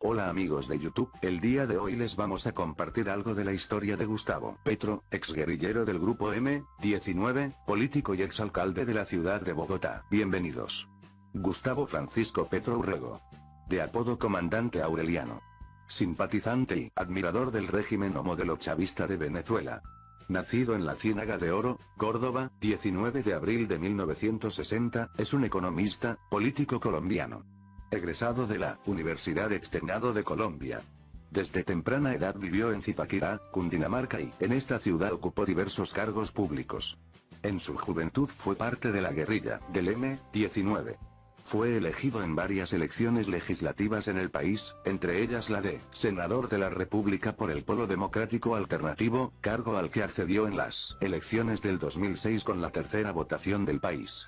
Hola amigos de YouTube, el día de hoy les vamos a compartir algo de la historia de Gustavo Petro, exguerrillero del grupo M-19, político y exalcalde de la ciudad de Bogotá. Bienvenidos. Gustavo Francisco Petro Urrego. De apodo Comandante Aureliano. Simpatizante y admirador del régimen o modelo chavista de Venezuela. Nacido en la Ciénaga de Oro, Córdoba, 19 de abril de 1960, es un economista, político colombiano. Egresado de la Universidad Externado de Colombia. Desde temprana edad vivió en Zipaquirá, Cundinamarca y en esta ciudad ocupó diversos cargos públicos. En su juventud fue parte de la guerrilla del M-19. Fue elegido en varias elecciones legislativas en el país, entre ellas la de senador de la República por el Polo Democrático Alternativo, cargo al que accedió en las elecciones del 2006 con la tercera votación del país.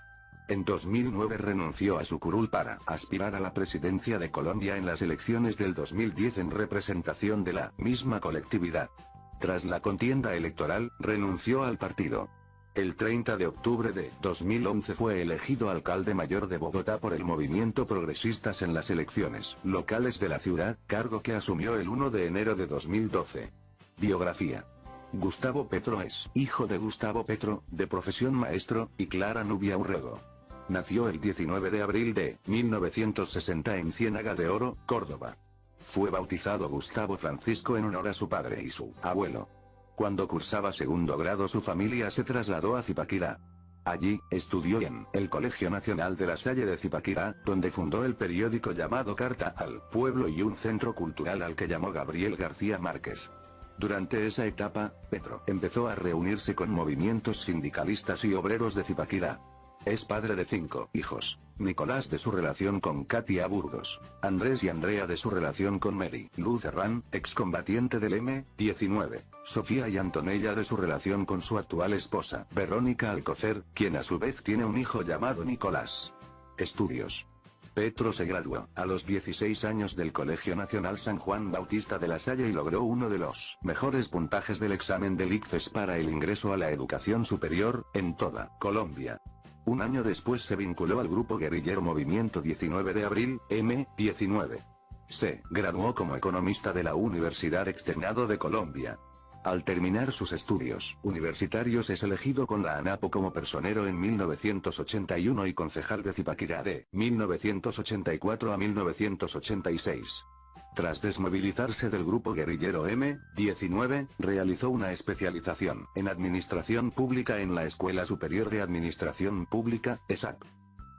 En 2009 renunció a su curul para aspirar a la presidencia de Colombia en las elecciones del 2010 en representación de la misma colectividad. Tras la contienda electoral, renunció al partido. El 30 de octubre de 2011 fue elegido alcalde mayor de Bogotá por el Movimiento Progresistas en las elecciones locales de la ciudad, cargo que asumió el 1 de enero de 2012. Biografía. Gustavo Petro es hijo de Gustavo Petro, de profesión maestro, y Clara Nubia Urrego. Nació el 19 de abril de 1960 en Ciénaga de Oro, Córdoba. Fue bautizado Gustavo Francisco en honor a su padre y su abuelo. Cuando cursaba segundo grado su familia se trasladó a Zipaquirá. Allí, estudió en el Colegio Nacional de La Salle de Zipaquirá, donde fundó el periódico llamado Carta al Pueblo y un centro cultural al que llamó Gabriel García Márquez. Durante esa etapa, Petro empezó a reunirse con movimientos sindicalistas y obreros de Zipaquirá. Es padre de 5 hijos. Nicolás de su relación con Katia Burgos, Andrés y Andrea de su relación con Mary Luz Herrán, excombatiente del M-19, Sofía y Antonella de su relación con su actual esposa, Verónica Alcocer, quien a su vez tiene un hijo llamado Nicolás. Estudios. Petro se graduó a los 16 años del Colegio Nacional San Juan Bautista de La Salle y logró uno de los mejores puntajes del examen del ICFES para el ingreso a la educación superior, en toda Colombia. Un año después se vinculó al grupo guerrillero Movimiento 19 de Abril, M-19. Se graduó como economista de la Universidad Externado de Colombia. Al terminar sus estudios universitarios es elegido con la ANAPO como personero en 1981 y concejal de Zipaquirá de 1984 a 1986. Tras desmovilizarse del grupo guerrillero M-19, realizó una especialización en Administración Pública en la Escuela Superior de Administración Pública, ESAP.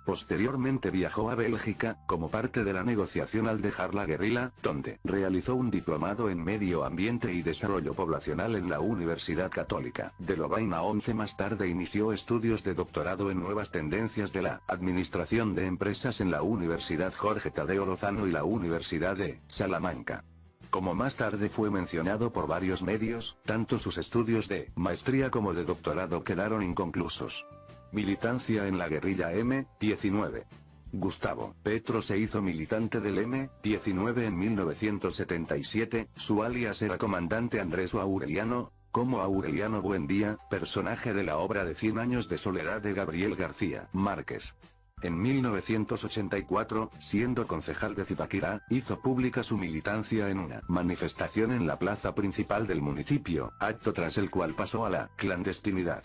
Posteriormente viajó a Bélgica, como parte de la negociación al dejar la guerrilla, donde realizó un diplomado en Medio Ambiente y Desarrollo Poblacional en la Universidad Católica de Lovaina 11. Más tarde inició estudios de doctorado en Nuevas Tendencias de la Administración de Empresas en la Universidad Jorge Tadeo Lozano y la Universidad de Salamanca. Como más tarde fue mencionado por varios medios, tanto sus estudios de maestría como de doctorado quedaron inconclusos. Militancia en la guerrilla M-19. Gustavo Petro se hizo militante del M-19 en 1977, su alias era Comandante Andrés Aureliano, como Aureliano Buendía, personaje de la obra de 100 años de soledad de Gabriel García Márquez. En 1984, siendo concejal de Zipaquirá, hizo pública su militancia en una manifestación en la plaza principal del municipio, acto tras el cual pasó a la clandestinidad.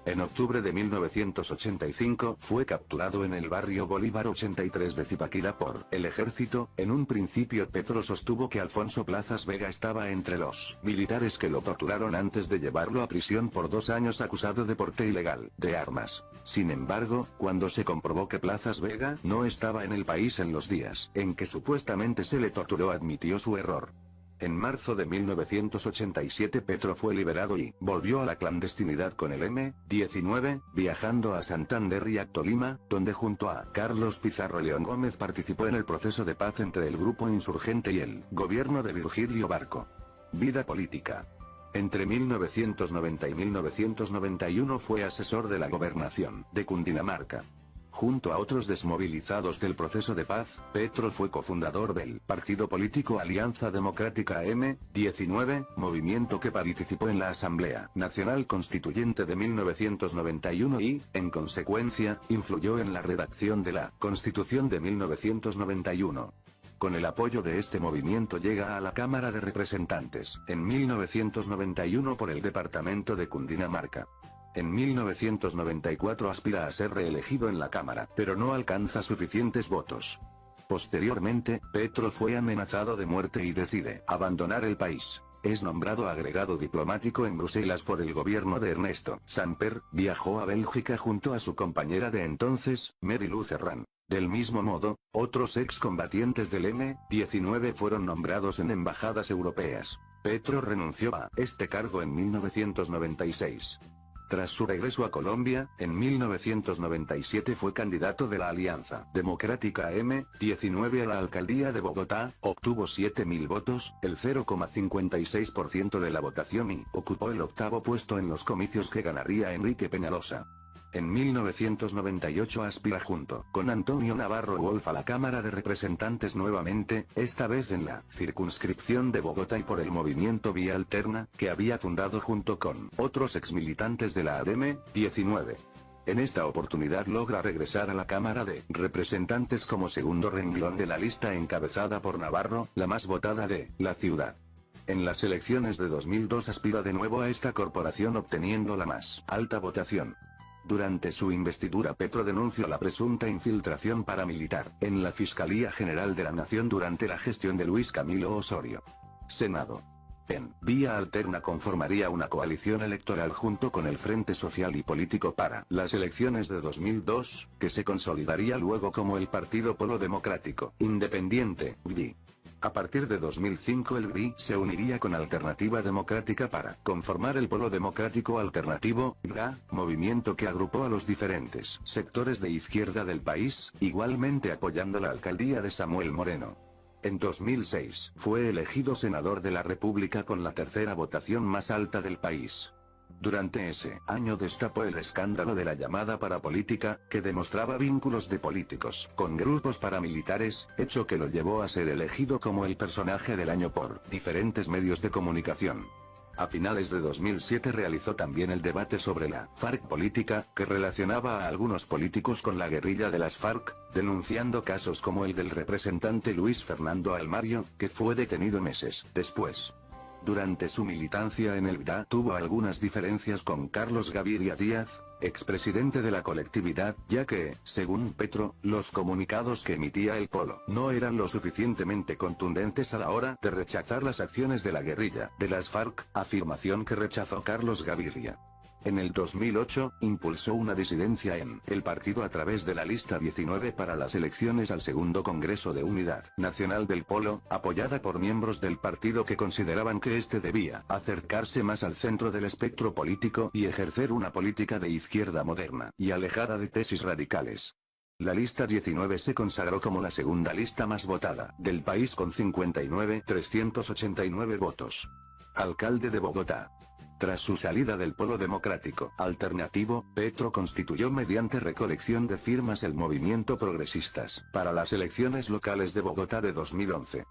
En octubre de 1985 fue capturado en el barrio Bolívar 83 de Zipaquirá por el ejército. En un principio Petro sostuvo que Alfonso Plazas Vega estaba entre los militares que lo torturaron antes de llevarlo a prisión por 2 años acusado de porte ilegal de armas. Sin embargo, cuando se comprobó que Plazas Vega no estaba en el país en los días en que supuestamente se le torturó, admitió su error. En marzo de 1987 Petro fue liberado y volvió a la clandestinidad con el M-19, viajando a Santander y a Tolima, donde junto a Carlos Pizarro León Gómez participó en el proceso de paz entre el grupo insurgente y el gobierno de Virgilio Barco. Vida política. Entre 1990 y 1991 fue asesor de la gobernación de Cundinamarca. Junto a otros desmovilizados del proceso de paz, Petro fue cofundador del partido político Alianza Democrática M-19, movimiento que participó en la Asamblea Nacional Constituyente de 1991 y, en consecuencia, influyó en la redacción de la Constitución de 1991. Con el apoyo de este movimiento llega a la Cámara de Representantes, en 1991 por el departamento de Cundinamarca. En 1994 aspira a ser reelegido en la Cámara, pero no alcanza suficientes votos. Posteriormente, Petro fue amenazado de muerte y decide abandonar el país. Es nombrado agregado diplomático en Bruselas por el gobierno de Ernesto Samper, viajó a Bélgica junto a su compañera de entonces, Mary Lou Ferrand. Del mismo modo, otros excombatientes del M-19 fueron nombrados en embajadas europeas. Petro renunció a este cargo en 1996. Tras su regreso a Colombia, en 1997 fue candidato de la Alianza Democrática M-19 a la alcaldía de Bogotá, obtuvo 7.000 votos, el 0,56% de la votación y ocupó el octavo puesto en los comicios que ganaría Enrique Peñalosa. En 1998 aspira junto con Antonio Navarro Wolf a la Cámara de Representantes nuevamente, esta vez en la circunscripción de Bogotá y por el movimiento Vía Alterna, que había fundado junto con otros exmilitantes de la ADM-19. En esta oportunidad logra regresar a la Cámara de Representantes como segundo renglón de la lista encabezada por Navarro, la más votada de la ciudad. En las elecciones de 2002 aspira de nuevo a esta corporación obteniendo la más alta votación. Durante su investidura Petro denunció la presunta infiltración paramilitar en la Fiscalía General de la Nación durante la gestión de Luis Camilo Osorio. Senado. En Vía Alterna conformaría una coalición electoral junto con el Frente Social y Político para las elecciones de 2002, que se consolidaría luego como el Partido Polo Democrático Independiente, PDI. A partir de 2005 el PDI se uniría con Alternativa Democrática para conformar el Polo Democrático Alternativo, PDA, movimiento que agrupó a los diferentes sectores de izquierda del país, igualmente apoyando la alcaldía de Samuel Moreno. En 2006, fue elegido senador de la República con la tercera votación más alta del país. Durante ese año destapó el escándalo de la llamada parapolítica, que demostraba vínculos de políticos con grupos paramilitares, hecho que lo llevó a ser elegido como el personaje del año por diferentes medios de comunicación. A finales de 2007 realizó también el debate sobre la FARC política, que relacionaba a algunos políticos con la guerrilla de las FARC, denunciando casos como el del representante Luis Fernando Almario, que fue detenido meses después. Durante su militancia en el PDA tuvo algunas diferencias con Carlos Gaviria Díaz, expresidente de la colectividad, ya que, según Petro, los comunicados que emitía el Polo no eran lo suficientemente contundentes a la hora de rechazar las acciones de la guerrilla de las FARC, afirmación que rechazó Carlos Gaviria. En el 2008, impulsó una disidencia en el partido a través de la lista 19 para las elecciones al segundo Congreso de Unidad Nacional del Polo, apoyada por miembros del partido que consideraban que este debía acercarse más al centro del espectro político y ejercer una política de izquierda moderna y alejada de tesis radicales. La lista 19 se consagró como la segunda lista más votada del país con 59.389 votos. Alcalde de Bogotá. Tras su salida del Polo Democrático Alternativo, Petro constituyó mediante recolección de firmas el Movimiento Progresistas para las elecciones locales de Bogotá de 2011.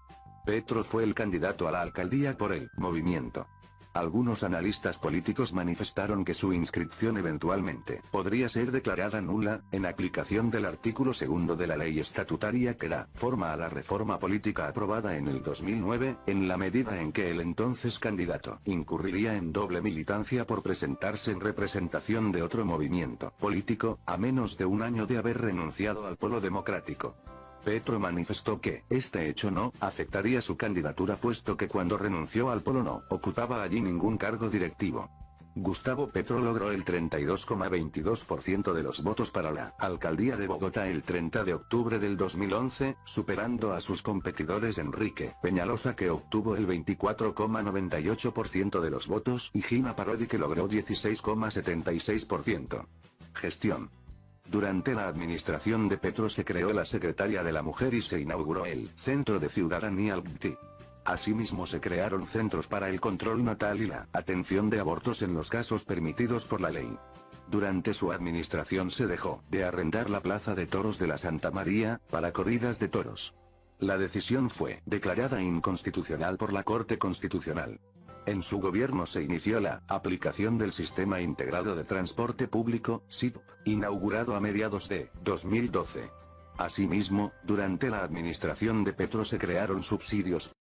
Petro fue el candidato a la alcaldía por el movimiento. Algunos analistas políticos manifestaron que su inscripción eventualmente podría ser declarada nula, en aplicación del artículo 2 de la ley estatutaria que da forma a la reforma política aprobada en el 2009, en la medida en que el entonces candidato incurriría en doble militancia por presentarse en representación de otro movimiento político, a menos de un año de haber renunciado al Polo Democrático. Petro manifestó que este hecho no afectaría su candidatura puesto que cuando renunció al Polo no ocupaba allí ningún cargo directivo. Gustavo Petro logró el 32,22% de los votos para la alcaldía de Bogotá el 30 de octubre del 2011, superando a sus competidores Enrique Peñalosa que obtuvo el 24,98% de los votos y Gina Parodi que logró 16,76%. Gestión. Durante la administración de Petro se creó la Secretaría de la Mujer y se inauguró el Centro de Ciudadanía LGBTI. Asimismo se crearon centros para el control natal y la atención de abortos en los casos permitidos por la ley. Durante su administración se dejó de arrendar la Plaza de Toros de la Santa María para corridas de toros. La decisión fue declarada inconstitucional por la Corte Constitucional. En su gobierno se inició la aplicación del Sistema Integrado de Transporte Público, SITP, inaugurado a mediados de 2012. Asimismo, durante la administración de Petro se crearon subsidios,